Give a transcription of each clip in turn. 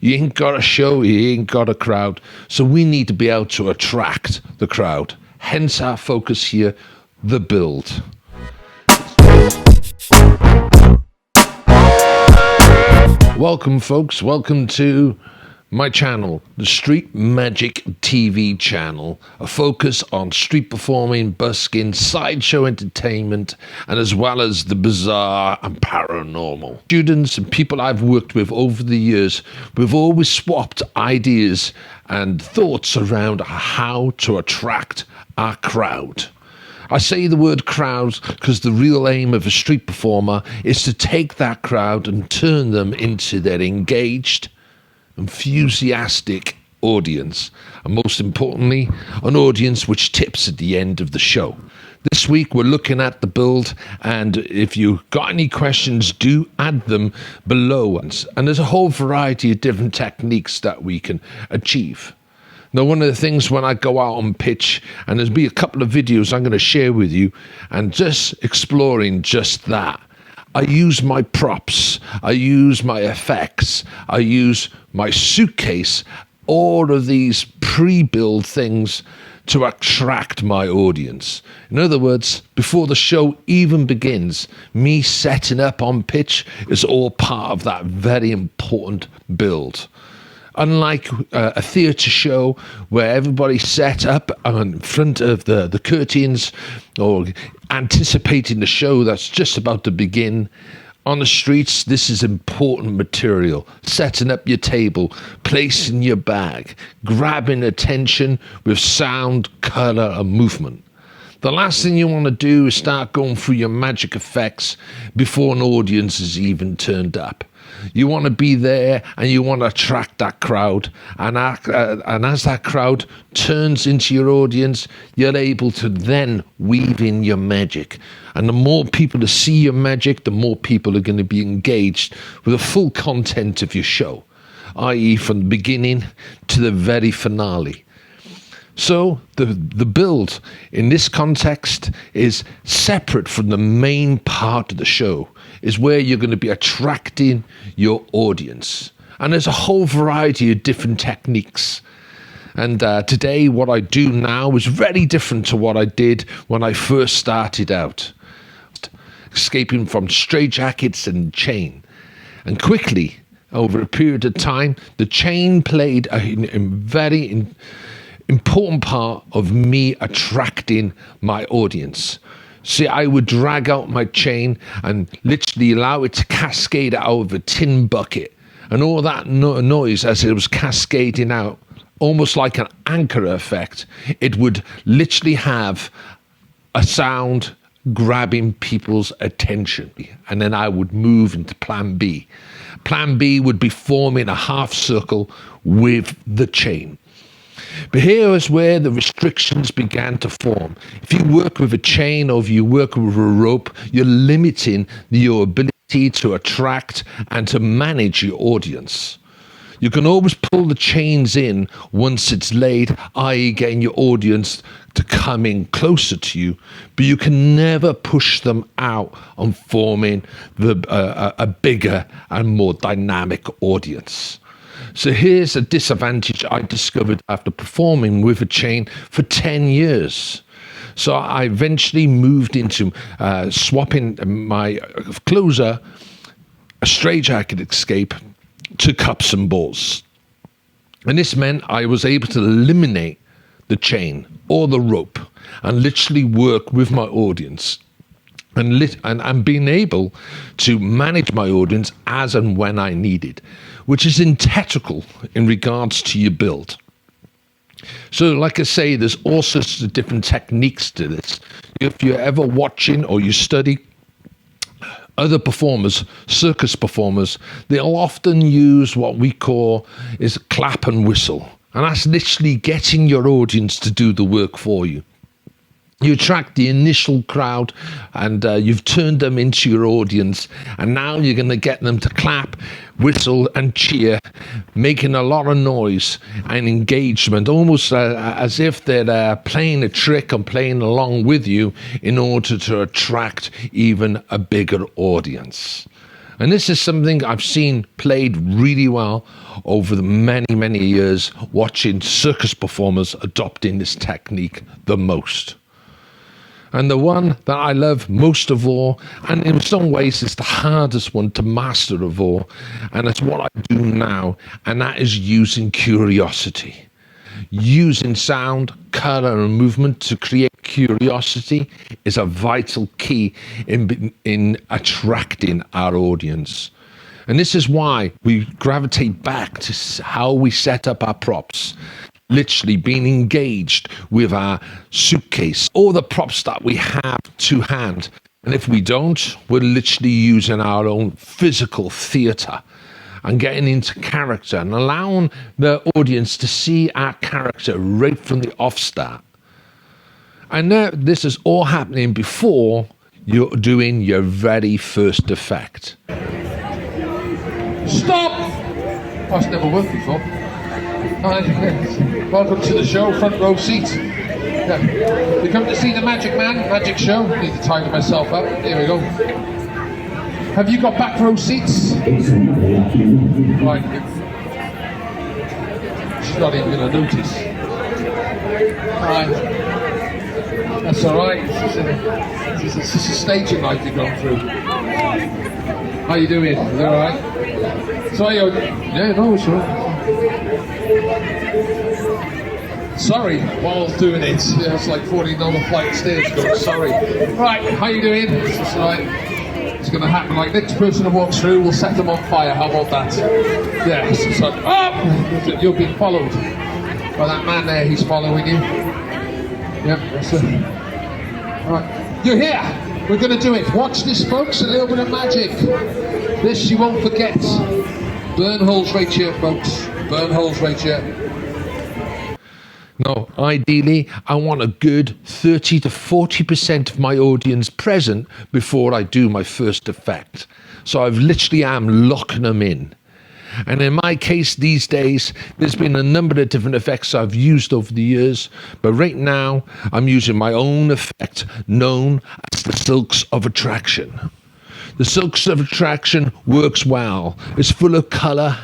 You ain't got a show, you ain't got a crowd. So we need to be able to attract the crowd. Hence our focus here, the build. Welcome, folks. Welcome to my channel, the Street Magic TV channel, a focus on street performing, busking, sideshow entertainment, and as well as the bizarre and paranormal. Students and people I've worked with over the years, we've always swapped ideas and thoughts around how to attract our crowd. I say the word crowd because the real aim of a street performer is to take that crowd and turn them into their engaged, enthusiastic audience, and most importantly, an audience which tips at the end of the show. This week we're looking at the build, and if you've got any questions, do add them below. And there's a whole variety of different techniques that we can achieve. Now, one of the things when I go out on pitch, and there'll be a couple of videos I'm going to share with you, and just exploring just that. I use my props, I use my effects, I use my suitcase, all of these pre-build things to attract my audience. In other words, before the show even begins, me setting up on pitch is all part of that very important build. Unlike a theatre show where everybody's set up in front of the curtains or anticipating the show that's just about to begin, on the streets, this is important material. Setting up your table, placing your bag, grabbing attention with sound, colour and movement. The last thing you want to do is start going through your magic effects before an audience is even turned up. You want to be there and you want to attract that crowd. And as that crowd turns into your audience, you're able to then weave in your magic. And the more people to see your magic, the more people are going to be engaged with the full content of your show, i.e. from the beginning to the very finale. So the build in this context is separate from the main part of the show, is where you're going to be attracting your audience. And there's a whole variety of different techniques. And today what I do now is very different to what I did when I first started out. Escaping from straitjackets and chain. And quickly, over a period of time, the chain played a very important part of me attracting my audience. See, I would drag out my chain and literally allow it to cascade out of a tin bucket. And all that noise as it was cascading out, almost like an anchor effect, it would literally have a sound grabbing people's attention. And then I would move into plan B. Plan B would be forming a half circle with the chain. But here is where the restrictions began to form. If you work with a chain or if you work with a rope, you're limiting your ability to attract and to manage your audience. You can always pull the chains in once it's laid, i.e. getting your audience to come in closer to you, but you can never push them out on forming a bigger and more dynamic audience. So here's a disadvantage I discovered after performing with a chain for 10 years. So I eventually moved into swapping my closer, a straitjacket escape, to cups and balls. And this meant I was able to eliminate the chain or the rope and literally work with my audience. And being able to manage my audience as and when I needed, which is integral in regards to your build. So like I say, there's all sorts of different techniques to this. If you're ever watching or you study other performers, circus performers, they'll often use what we call is clap and whistle. And that's literally getting your audience to do the work for you. You attract the initial crowd and you've turned them into your audience, and now you're going to get them to clap, whistle and cheer, making a lot of noise and engagement, almost as if they're playing a trick and playing along with you in order to attract even a bigger audience. And this is something I've seen played really well over the many years watching circus performers adopting this technique the most. And the one that I love most of all, and in some ways it's the hardest one to master of all, and it's what I do now, and that is using curiosity. Using sound, color, and movement to create curiosity is a vital key in attracting our audience. And this is why we gravitate back to how we set up our props. Literally being engaged with our suitcase or the props that we have to hand. And if we don't, we're literally using our own physical theatre and getting into character and allowing the audience to see our character right from the offstart. And this is all happening before you're doing your very first effect. Stop! That's never worked before. Welcome to the show, front row seat. Yeah. We come to see the Magic Man, magic show. Need to tidy myself up. Here we go. Have you got back row seats? Right. She's not even going to notice. Alright. That's alright. This is a staging night you've gone through. How you doing? Is that alright? So yeah, no, it's alright. Sorry, while doing it. Yeah, it's like falling down a flight of stairs going, sorry. Right, how you doing? It's alright. It's going to happen like next person who walks through, we'll set them on fire. How about that? Yeah, it's like, oh! You're being followed by that man there. He's following you. Yep, that's it. Alright, you're here. We're going to do it. Watch this, folks. A little bit of magic. This you won't forget. Burn holes right here, folks. Burn holes right here. No, ideally, I want a good 30 to 40% of my audience present before I do my first effect. So I literally am locking them in. And in my case these days, there's been a number of different effects I've used over the years, but right now I'm using my own effect known as the Silks of Attraction. The Silks of Attraction works well. It's full of colour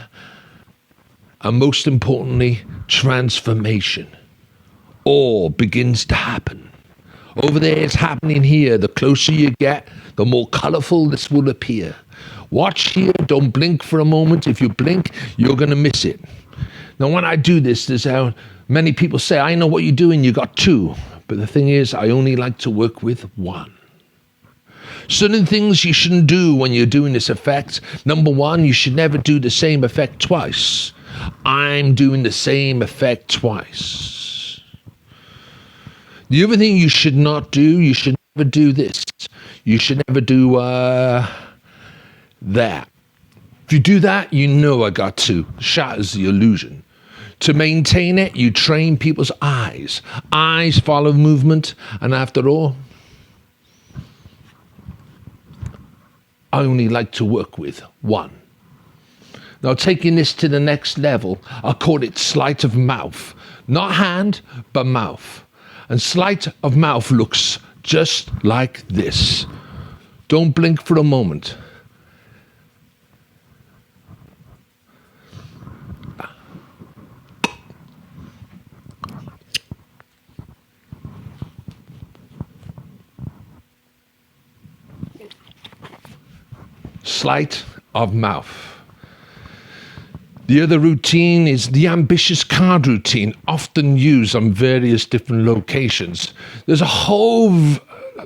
and most importantly, transformation. All begins to happen. Over there, it's happening here. The closer you get, the more colourful this will appear. Watch here, don't blink for a moment. If you blink, you're going to miss it. Now, when I do this, there's how many people say, I know what you're doing, you got two. But the thing is, I only like to work with one. Certain things you shouldn't do when you're doing this effect. Number one, you should never do the same effect twice. I'm doing the same effect twice. The other thing you should not do, you should never do this. You should never do that. If you do that, you know I got to. Shatters the illusion. To maintain it, you train people's eyes. Eyes follow movement, and after all, I only like to work with one. Now, taking this to the next level, I call it sleight of mouth. Not hand, but mouth. And sleight of mouth looks just like this. Don't blink for a moment. Sleight of mouth. The other routine is the ambitious card routine, often used on various different locations. There's a whole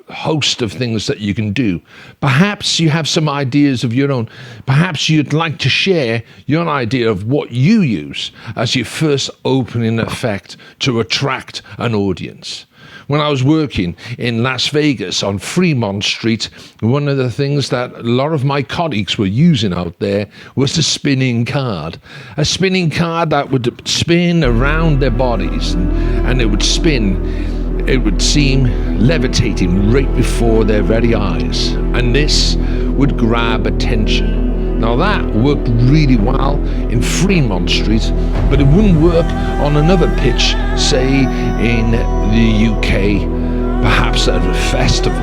host of things that you can do. Perhaps you have some ideas of your own. Perhaps you'd like to share your idea of what you use as your first opening effect to attract an audience. When I was working in Las Vegas on Fremont Street, one of the things that a lot of my colleagues were using out there was the spinning card. A spinning card that would spin around their bodies and it would spin. It would seem levitating right before their very eyes. And this would grab attention. Now that worked really well in Fremont Street, but it wouldn't work on another pitch, say in the UK, perhaps at a festival,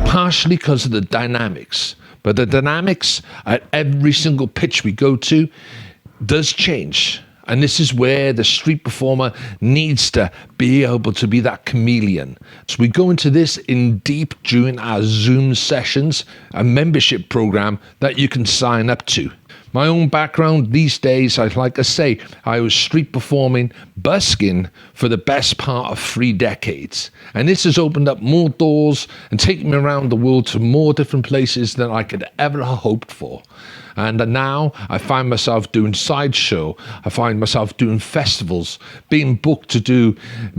partially because of the dynamics, But the dynamics at every single pitch we go to does change. And this is where the street performer needs to be able to be that chameleon. So we go into this in deep during our Zoom sessions, a membership program that you can sign up to. My own background these days, I'd like to say, I was street performing, busking for the best part of 3 decades. And this has opened up more doors and taken me around the world to more different places than I could ever have hoped for. And now I find myself doing Sideshow. I find myself doing festivals, being booked to do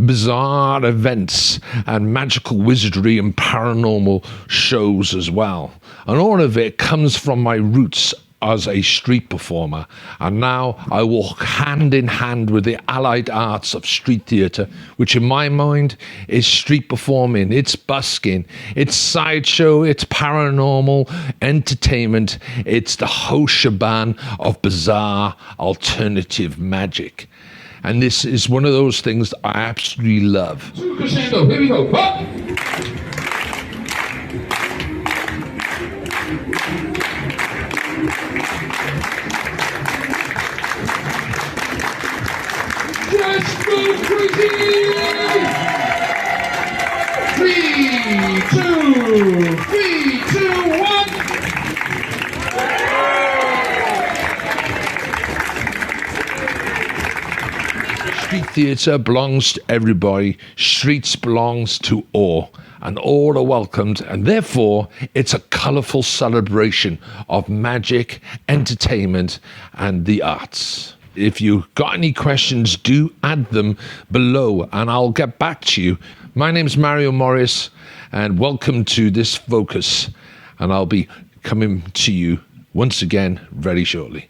bizarre events and magical wizardry and paranormal shows as well. And all of it comes from my roots as a street performer, and now I walk hand in hand with the allied arts of street theatre, which in my mind is street performing, it's busking, it's sideshow, it's paranormal entertainment, it's the whole shebang of bizarre alternative magic. And this is one of those things that I absolutely love. Crescendo, here we go. Up. Let's go crazy! 3, 2, 1. Street theatre belongs to everybody. Streets belongs to all. And all are welcomed, and therefore it's a colourful celebration of magic, entertainment, and the arts. If you've got any questions, do add them below and I'll get back to you. My name's Mario Morris and welcome to this focus, and I'll be coming to you once again very shortly.